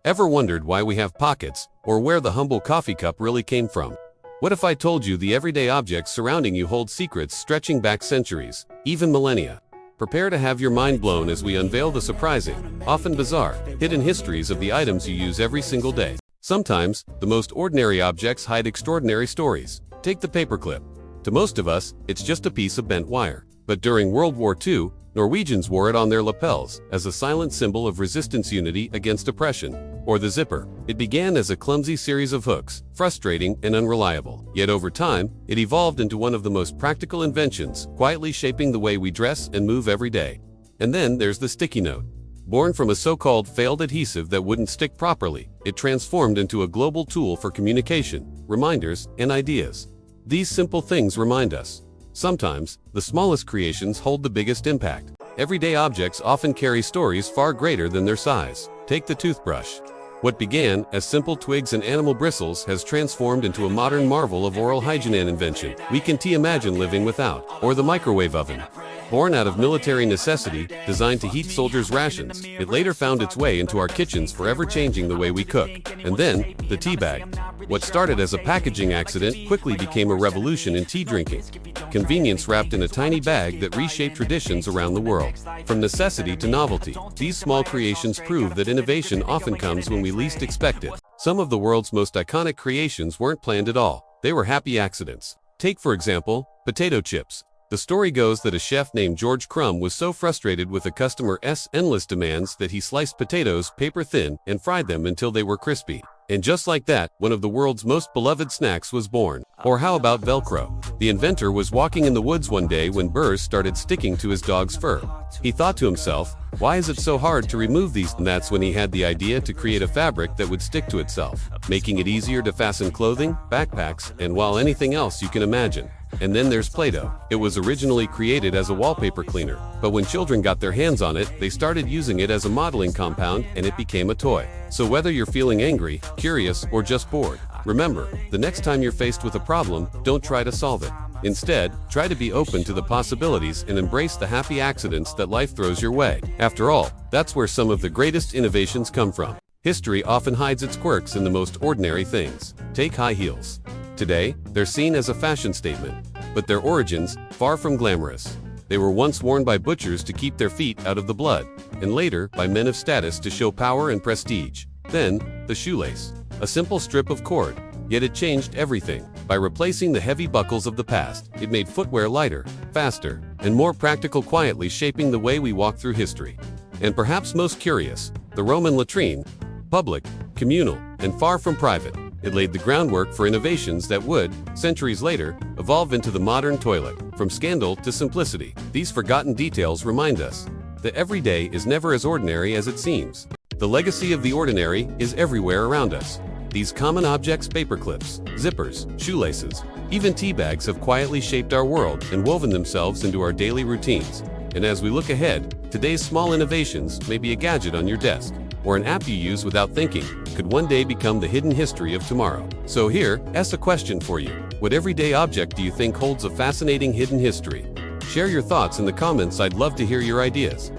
Ever wondered why we have pockets, or where the humble coffee cup really came from? What if I told you the everyday objects surrounding you hold secrets stretching back centuries, even millennia? Prepare to have your mind blown as we unveil the surprising, often bizarre, hidden histories of the items you use every single day. Sometimes, the most ordinary objects hide extraordinary stories. Take the paperclip. To most of us, it's just a piece of bent wire. But during World War II, Norwegians wore it on their lapels as a silent symbol of resistance, unity against oppression. Or the zipper. It began as a clumsy series of hooks, frustrating and unreliable. Yet over time, it evolved into one of the most practical inventions, quietly shaping the way we dress and move every day. And then there's the sticky note. Born from a so-called failed adhesive that wouldn't stick properly, it transformed into a global tool for communication, reminders, and ideas. These simple things remind us. Sometimes, the smallest creations hold the biggest impact. Everyday objects often carry stories far greater than their size. Take the toothbrush. What began as simple twigs and animal bristles has transformed into a modern marvel of oral hygiene and invention we can't imagine living without. Or the microwave oven. Born out of military necessity, designed to heat soldiers' rations, it later found its way into our kitchens, forever changing the way we cook. And then, the tea bag. What started as a packaging accident quickly became a revolution in tea drinking. Convenience wrapped in a tiny bag that reshaped traditions around the world. From necessity to novelty, these small creations prove that innovation often comes when we least expect it. Some of the world's most iconic creations weren't planned at all. They were happy accidents. Take, for example, potato chips. The story goes that a chef named George Crumb was so frustrated with a customer's endless demands that he sliced potatoes paper thin and fried them until they were crispy. And just like that, one of the world's most beloved snacks was born. Or how about Velcro? The inventor was walking in the woods one day when burrs started sticking to his dog's fur. He thought to himself, why is it so hard to remove these? And that's when he had the idea to create a fabric that would stick to itself, making it easier to fasten clothing, backpacks, and anything else you can imagine. And then there's Play-Doh. It was originally created as a wallpaper cleaner, but when children got their hands on it, they started using it as a modeling compound and it became a toy. So whether you're feeling angry, curious, or just bored, remember, the next time you're faced with a problem, don't try to solve it. Instead, try to be open to the possibilities and embrace the happy accidents that life throws your way. After all, that's where some of the greatest innovations come from. History often hides its quirks in the most ordinary things. Take high heels. Today, they're seen as a fashion statement, but their origins, far from glamorous. They were once worn by butchers to keep their feet out of the blood, and later by men of status to show power and prestige. Then, the shoelace. A simple strip of cord, yet it changed everything. By replacing the heavy buckles of the past, it made footwear lighter, faster, and more practical, quietly shaping the way we walk through history. And perhaps most curious, the Roman latrine. Public, communal, and far from private. It laid the groundwork for innovations that would, centuries later, evolve into the modern toilet. From scandal to simplicity, these forgotten details remind us that every day is never as ordinary as it seems. The legacy of the ordinary is everywhere around us. These common objects, paperclips, zippers, shoelaces, even tea bags, have quietly shaped our world and woven themselves into our daily routines. And as we look ahead, today's small innovations may be a gadget on your desk, or an app you use without thinking, could one day become the hidden history of tomorrow. So here's a question for you. What everyday object do you think holds a fascinating hidden history? Share your thoughts in the comments. I'd love to hear your ideas.